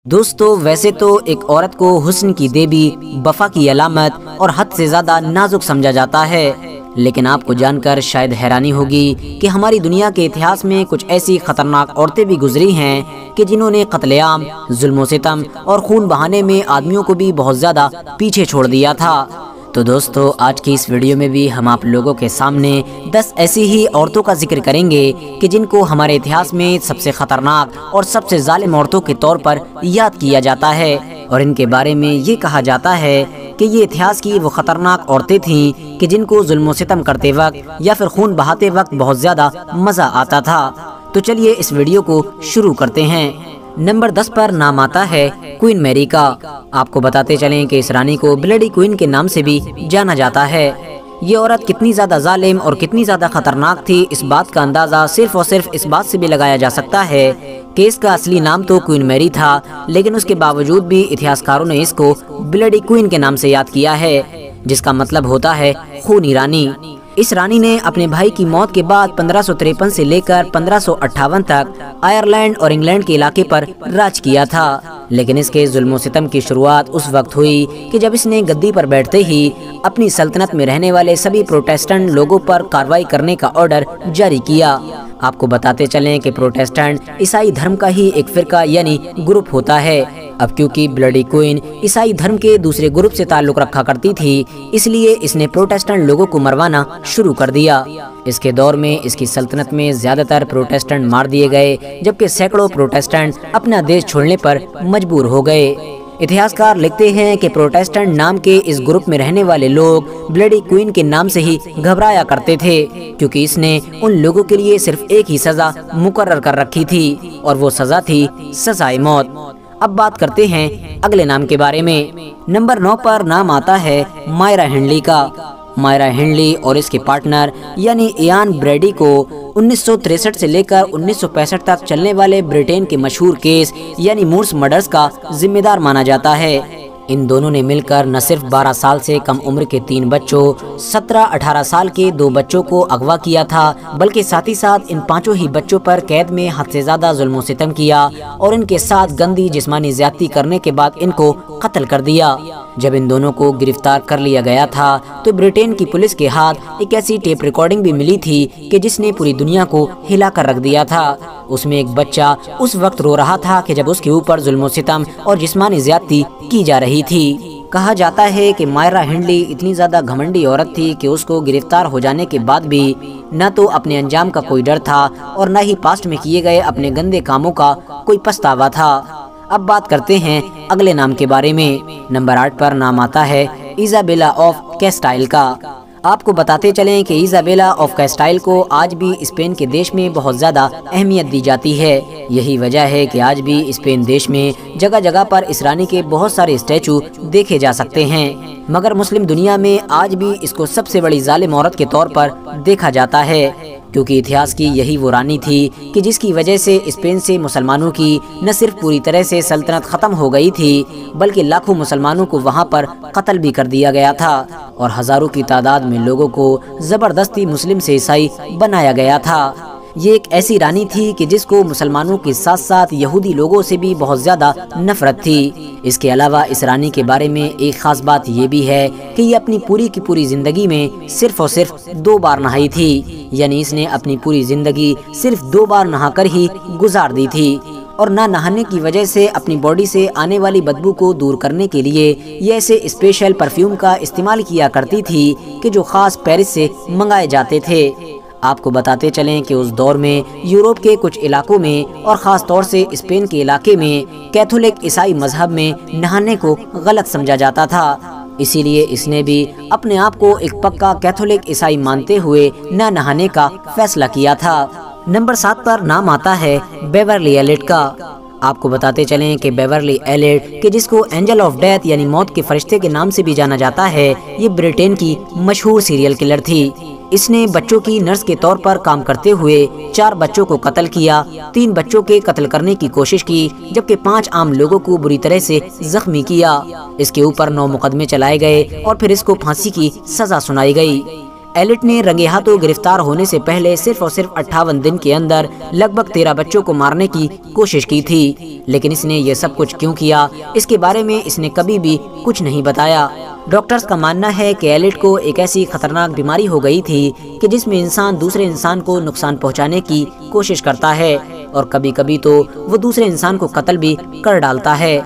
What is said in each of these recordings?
دوستو ویسے تو ایک عورت کو حسن کی دیوی، وفا کی علامت اور حد سے زیادہ نازک سمجھا جاتا ہے، لیکن آپ کو جان کر شاید حیرانی ہوگی کہ ہماری دنیا کے اتہاس میں کچھ ایسی خطرناک عورتیں بھی گزری ہیں کہ جنہوں نے قتل عام، ظلم و ستم اور خون بہانے میں آدمیوں کو بھی بہت زیادہ پیچھے چھوڑ دیا تھا۔ تو دوستو آج کی اس ویڈیو میں بھی ہم آپ لوگوں کے سامنے 10 ایسی ہی عورتوں کا ذکر کریں گے کہ جن کو ہمارے اتہاس میں سب سے خطرناک اور سب سے ظالم عورتوں کے طور پر یاد کیا جاتا ہے، اور ان کے بارے میں یہ کہا جاتا ہے کہ یہ اتہاس کی وہ خطرناک عورتیں تھیں کہ جن کو ظلم و ستم کرتے وقت یا پھر خون بہاتے وقت بہت زیادہ مزہ آتا تھا۔ تو چلیے اس ویڈیو کو شروع کرتے ہیں۔ نمبر 10 پر نام آتا ہے کوئین میری کا۔ آپ کو بتاتے چلیں کہ اس رانی کو بلڈی کوئین کے نام سے بھی جانا جاتا ہے۔ یہ عورت کتنی زیادہ ظالم اور کتنی زیادہ خطرناک تھی، اس بات کا اندازہ صرف اور صرف اس بات سے بھی لگایا جا سکتا ہے کہ اس کا اصلی نام تو کوئین میری تھا، لیکن اس کے باوجود بھی اتہاسکاروں نے اس کو بلڈی کوئین کے نام سے یاد کیا ہے، جس کا مطلب ہوتا ہے خونی رانی۔ اس رانی نے اپنے بھائی کی موت کے بعد 1553 سے لے کر 1558 تک آئرلینڈ اور انگلینڈ کے علاقے پر راج کیا تھا، لیکن اس کے ظلم و ستم کی شروعات اس وقت ہوئی کہ جب اس نے گدی پر بیٹھتے ہی اپنی سلطنت میں رہنے والے سبھی پروٹیسٹنٹ لوگوں پر کارروائی کرنے کا آرڈر جاری کیا۔ آپ کو بتاتے چلیں کہ پروٹیسٹنٹ عیسائی دھرم کا ہی ایک فرقہ یعنی گروپ ہوتا ہے۔ اب کیونکہ بلڈی کوئین عیسائی دھرم کے دوسرے گروپ سے تعلق رکھا کرتی تھی، اس لیے اس نے پروٹیسٹنٹ لوگوں کو مروانا شروع کر دیا۔ اس کے دور میں اس کی سلطنت میں زیادہ تر پروٹیسٹنٹ مار دیے گئے، جبکہ سینکڑوں پروٹیسٹنٹ اپنا دیش چھوڑنے پر مجبور ہو گئے۔ اتہاسکار لکھتے ہیں کہ پروٹیسٹنٹ نام کے اس گروپ میں رہنے والے لوگ بلڈی کوئین کے نام سے ہی گھبرایا کرتے تھے، کیونکہ اس نے ان لوگوں کے لیے صرف ایک ہی سزا مقرر کر رکھی تھی، اور وہ سزا تھی سزائے موت۔ اب بات کرتے ہیں اگلے نام کے بارے میں۔ نمبر 9 پر نام آتا ہے مائرا ہینڈلی کا۔ مائرا ہینڈلی اور اس کے پارٹنر یعنی ایان بریڈی کو 1963 سے لے کر 1965 تک چلنے والے برٹین کے مشہور کیس یعنی مورس مرڈرز کا ذمہ دار مانا جاتا ہے۔ ان دونوں نے مل کر نہ صرف 12 سال سے کم عمر کے 3 بچوں، 17-18 سال کے 2 بچوں کو اغوا کیا تھا، بلکہ ساتھ ہی ساتھ ان 5 ہی بچوں پر قید میں حد سے زیادہ ظلم و ستم کیا اور ان کے ساتھ گندی جسمانی زیادتی کرنے کے بعد ان کو قتل کر دیا۔ جب ان دونوں کو گرفتار کر لیا گیا تھا تو برٹین کی پولیس کے ہاتھ ایک ایسی ٹیپ ریکارڈنگ بھی ملی تھی کہ جس نے پوری دنیا کو ہلا کر رکھ دیا تھا۔ اس میں ایک بچہ اس وقت رو رہا تھا کہ جب اس کے اوپر ظلم و ستم اور جسمانی زیادتی کی جا رہی تھی۔ کہا جاتا ہے کہ مائرا ہینڈلی اتنی زیادہ گھمنڈی عورت تھی کہ اس کو گرفتار ہو جانے کے بعد بھی نہ تو اپنے انجام کا کوئی ڈر تھا اور نہ ہی پاسٹ میں کیے گئے اپنے گندے کاموں کا کوئی پچھتاوا تھا۔ اب بات کرتے ہیں اگلے نام کے بارے میں۔ نمبر 8 پر نام آتا ہے ایزابیلا آف کیسٹائل کا۔ آپ کو بتاتے چلیں کہ ایزابیلا آف کیسٹائل کو آج بھی اسپین کے دیش میں بہت زیادہ اہمیت دی جاتی ہے۔ یہی وجہ ہے کہ آج بھی اسپین دیش میں جگہ جگہ پر اس رانی کے بہت سارے اسٹیچو دیکھے جا سکتے ہیں، مگر مسلم دنیا میں آج بھی اس کو سب سے بڑی ظالم عورت کے طور پر دیکھا جاتا ہے، کیونکہ اتہاس کی یہی وہ رانی تھی کہ جس کی وجہ سے اسپین سے مسلمانوں کی نہ صرف پوری طرح سے سلطنت ختم ہو گئی تھی، بلکہ لاکھوں مسلمانوں کو وہاں پر قتل بھی کر دیا گیا تھا، اور ہزاروں کی تعداد میں لوگوں کو زبردستی مسلم سے عیسائی بنایا گیا تھا۔ یہ ایک ایسی رانی تھی کہ جس کو مسلمانوں کے ساتھ ساتھ یہودی لوگوں سے بھی بہت زیادہ نفرت تھی۔ اس کے علاوہ اس رانی کے بارے میں ایک خاص بات یہ بھی ہے کہ یہ اپنی پوری کی پوری زندگی میں صرف اور صرف 2 بار نہائی تھی، یعنی اس نے اپنی پوری زندگی صرف 2 بار نہا کر ہی گزار دی تھی، اور نہ نہانے کی وجہ سے اپنی باڈی سے آنے والی بدبو کو دور کرنے کے لیے یہ ایسے اسپیشل پرفیوم کا استعمال کیا کرتی تھی کہ جو خاص پیرس سے منگائے جاتے تھے۔ آپ کو بتاتے چلیں کہ اس دور میں یورپ کے کچھ علاقوں میں اور خاص طور سے اسپین کے علاقے میں کیتھولک عیسائی مذہب میں نہانے کو غلط سمجھا جاتا تھا، اسی لیے اس نے بھی اپنے آپ کو ایک پکا کیتھولک عیسائی مانتے ہوئے نہ نہانے کا فیصلہ کیا تھا۔ نمبر 7 پر نام آتا ہے بیورلی ایلیٹ کا۔ آپ کو بتاتے چلیں کہ بیورلی ایلیٹ کہ جس کو اینجل آف ڈیتھ یعنی موت کے فرشتے کے نام سے بھی جانا جاتا ہے، یہ برٹین کی مشہور سیریل کلر تھی۔ اس نے بچوں کی نرس کے طور پر کام کرتے ہوئے 4 بچوں کو قتل کیا، 3 بچوں کے قتل کرنے کی کوشش کی، جبکہ 5 عام لوگوں کو بری طرح سے زخمی کیا۔ اس کے اوپر 9 مقدمے چلائے گئے اور پھر اس کو پھانسی کی سزا سنائی گئی۔ ایلٹ نے رنگے ہاتھوں گرفتار ہونے سے پہلے صرف اور صرف 58 دن کے اندر لگ بھگ 13 بچوں کو مارنے کی کوشش کی تھی، لیکن اس نے یہ سب کچھ کیوں کیا اس کے بارے میں اس نے کبھی بھی کچھ نہیں بتایا۔ ڈاکٹرز کا ماننا ہے کہ ایلٹ کو ایک ایسی خطرناک بیماری ہو گئی تھی کہ جس میں انسان دوسرے انسان کو نقصان پہنچانے کی کوشش کرتا ہے اور کبھی کبھی تو وہ دوسرے انسان کو قتل بھی کر ڈالتا ہے۔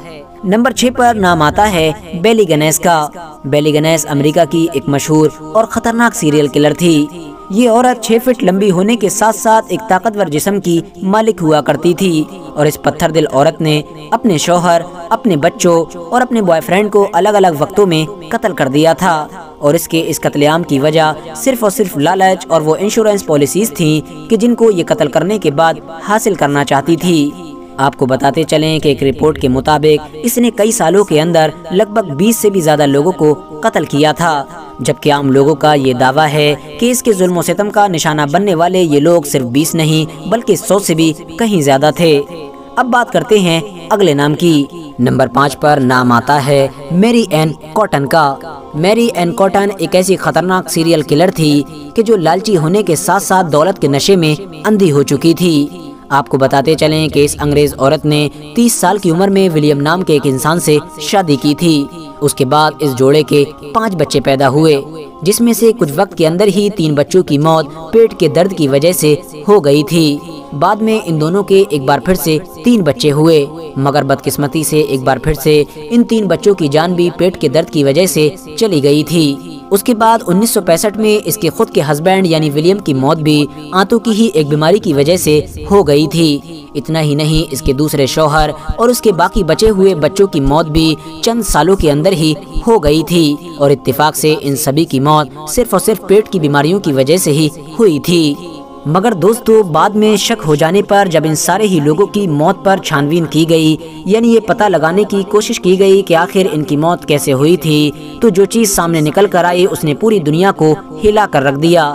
نمبر 6 پر نام آتا ہے بیلی گنیس کا۔ بیلی گنیس امریکہ کی ایک مشہور اور خطرناک سیریل کلر تھی۔ یہ عورت 6 فٹ لمبی ہونے کے ساتھ ساتھ ایک طاقتور جسم کی مالک ہوا کرتی تھی اور اس پتھر دل عورت نے اپنے شوہر، اپنے بچوں اور اپنے بوائے فرینڈ کو الگ الگ وقتوں میں قتل کر دیا تھا، اور اس قتل عام کی وجہ صرف اور صرف لالچ اور وہ انشورنس پالیسیز تھیں کہ جن کو یہ قتل کرنے کے بعد حاصل کرنا چاہتی تھی۔ آپ کو بتاتے چلیں کہ ایک رپورٹ کے مطابق اس نے کئی سالوں کے اندر لگ بھگ 20 سے بھی زیادہ لوگوں کو قتل کیا تھا، جبکہ عام لوگوں کا یہ دعویٰ ہے کہ اس کے ظلم و ستم کا نشانہ بننے والے یہ لوگ صرف 20 نہیں بلکہ 100 سے بھی کہیں زیادہ تھے۔ اب بات کرتے ہیں اگلے نام کی۔ نمبر 5 پر نام آتا ہے میری این کاٹن کا۔ میری این کاٹن ایک ایسی خطرناک سیریل کلر تھی کہ جو لالچی ہونے کے ساتھ ساتھ دولت کے نشے میں اندھی ہو چکی تھی۔ آپ کو بتاتے چلیں کہ اس انگریز عورت نے 30 سال کی عمر میں ولیم نام کے ایک انسان سے شادی کی تھی۔ اس کے بعد اس جوڑے کے 5 بچے پیدا ہوئے، جس میں سے کچھ وقت کے اندر ہی 3 بچوں کی موت پیٹ کے درد کی وجہ سے ہو گئی تھی۔ بعد میں ان دونوں کے ایک بار پھر سے 3 بچے ہوئے، مگر بدقسمتی سے ایک بار پھر سے ان 3 بچوں کی جان بھی پیٹ کے درد کی وجہ سے چلی گئی تھی۔ اس کے بعد 1965 میں اس کے خود کے ہسبینڈ یعنی ولیم کی موت بھی آنتوں کی ہی ایک بیماری کی وجہ سے ہو گئی تھی۔ اتنا ہی نہیں، اس کے دوسرے شوہر اور اس کے باقی بچے ہوئے بچوں کی موت بھی چند سالوں کے اندر ہی ہو گئی تھی، اور اتفاق سے ان سبھی کی موت صرف اور صرف پیٹ کی بیماریوں کی وجہ سے ہی ہوئی تھی۔ مگر دوستو، بعد میں شک ہو جانے پر جب ان سارے ہی لوگوں کی موت پر چھانبین کی گئی، یعنی یہ پتہ لگانے کی کوشش کی گئی کہ آخر ان کی موت کیسے ہوئی تھی، تو جو چیز سامنے نکل کر آئی اس نے پوری دنیا کو ہلا کر رکھ دیا،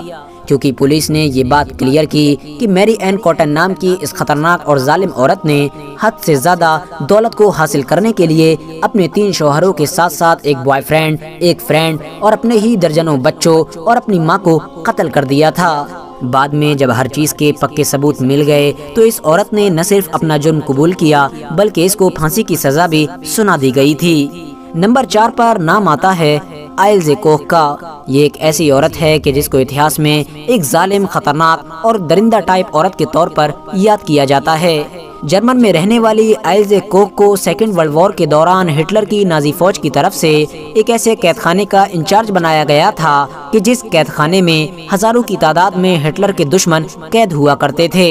کیونکہ پولیس نے یہ بات کلیئر کی کہ میری این کاٹن نام کی اس خطرناک اور ظالم عورت نے حد سے زیادہ دولت کو حاصل کرنے کے لیے اپنے 3 شوہروں کے ساتھ ساتھ ایک بوائے فرینڈ، ایک فرینڈ اور اپنے ہی درجنوں بچوں اور اپنی ماں کو قتل کر دیا تھا۔ بعد میں جب ہر چیز کے پکے ثبوت مل گئے تو اس عورت نے نہ صرف اپنا جرم قبول کیا بلکہ اس کو پھانسی کی سزا بھی سنا دی گئی تھی۔ نمبر 4 پر نام آتا ہے آئلزے کوخ کا۔ یہ ایک ایسی عورت ہے کہ جس کو اتہاس میں ایک ظالم، خطرناک اور درندہ ٹائپ عورت کے طور پر یاد کیا جاتا ہے۔ جرمن میں رہنے والی آئلزے کوخ کو سیکنڈ ورلڈ وار کے دوران ہٹلر کی نازی فوج کی طرف سے ایک ایسے قید خانے کا انچارج بنایا گیا تھا کہ جس قید خانے میں ہزاروں کی تعداد میں ہٹلر کے دشمن قید ہوا کرتے تھے۔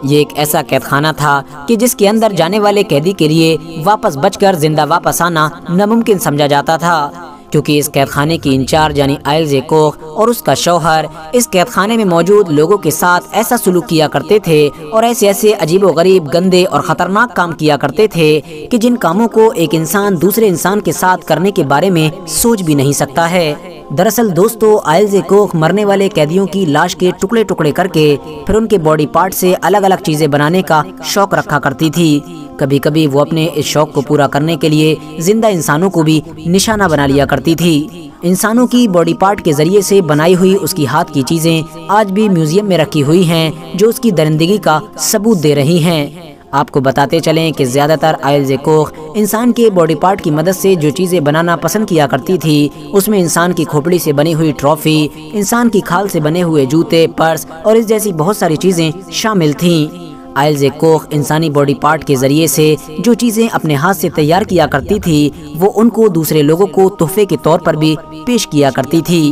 یہ ایک ایسا قید خانہ تھا کہ جس کے اندر جانے والے قیدی کے لیے واپس بچ کر زندہ واپس آنا ناممکن سمجھا جاتا تھا، کیونکہ اس قید خانے کی انچارج یعنی آئلزے کوخ اور اس کا شوہر اس قید خانے میں موجود لوگوں کے ساتھ ایسا سلوک کیا کرتے تھے اور ایسے عجیب و غریب، گندے اور خطرناک کام کیا کرتے تھے کہ جن کاموں کو ایک انسان دوسرے انسان کے ساتھ کرنے کے بارے میں سوچ بھی نہیں سکتا ہے۔ دراصل دوستو، آئلزے کوخ مرنے والے قیدیوں کی لاش کے ٹکڑے ٹکڑے کر کے پھر ان کے باڈی پارٹ سے الگ الگ چیزیں بنانے کا شوق رکھا کرتی تھی۔ کبھی کبھی وہ اپنے اس شوق کو پورا کرنے کے لیے زندہ انسانوں کو بھی نشانہ بنا لیا کرتی تھی۔ انسانوں کی باڈی پارٹ کے ذریعے سے بنائی ہوئی اس کی ہاتھ کی چیزیں آج بھی میوزیم میں رکھی ہوئی ہیں جو اس کی درندگی کا ثبوت دے رہی ہیں۔ آپ کو بتاتے چلیں کہ زیادہ تر آئلزے کوخ انسان کے باڈی پارٹ کی مدد سے جو چیزیں بنانا پسند کیا کرتی تھی اس میں انسان کی کھوپڑی سے بنی ہوئی ٹرافی، انسان کی کھال سے بنے ہوئے جوتے، پرس اور اس جیسی بہت ساری چیزیں شامل تھیں۔ آئلزے کوخ انسانی باڈی پارٹ کے ذریعے سے جو چیزیں اپنے ہاتھ سے تیار کیا کرتی تھی وہ ان کو دوسرے لوگوں کو تحفے کے طور پر بھی پیش کیا کرتی تھی۔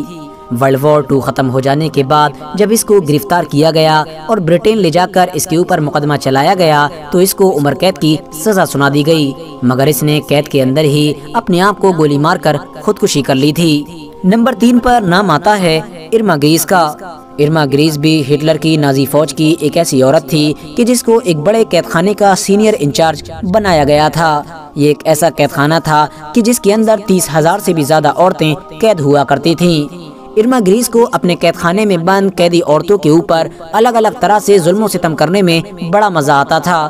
ورلڈ وار 2 ختم ہو جانے کے بعد جب اس کو گرفتار کیا گیا اور برٹین لے جا کر اس کے اوپر مقدمہ چلایا گیا تو اس کو عمر قید کی سزا سنا دی گئی، مگر اس نے قید کے اندر ہی اپنے آپ کو گولی مار کر خودکشی کر لی تھی۔ نمبر 3 پر نام آتا ہے ارما گریس کا۔ ارما گریس بھی ہٹلر کی نازی فوج کی ایک ایسی عورت تھی کہ جس کو ایک بڑے قید خانے کا سینئر انچارج بنایا گیا تھا۔ یہ ایک ایسا قید خانہ تھا کہ جس کے اندر 30,000 سے بھی زیادہ عورتیں قید ہوا کرتی تھیں۔ ارما گریس کو اپنے قید خانے میں بند قیدی عورتوں کے اوپر الگ الگ طرح سے ظلم و ستم کرنے میں بڑا مزہ آتا تھا۔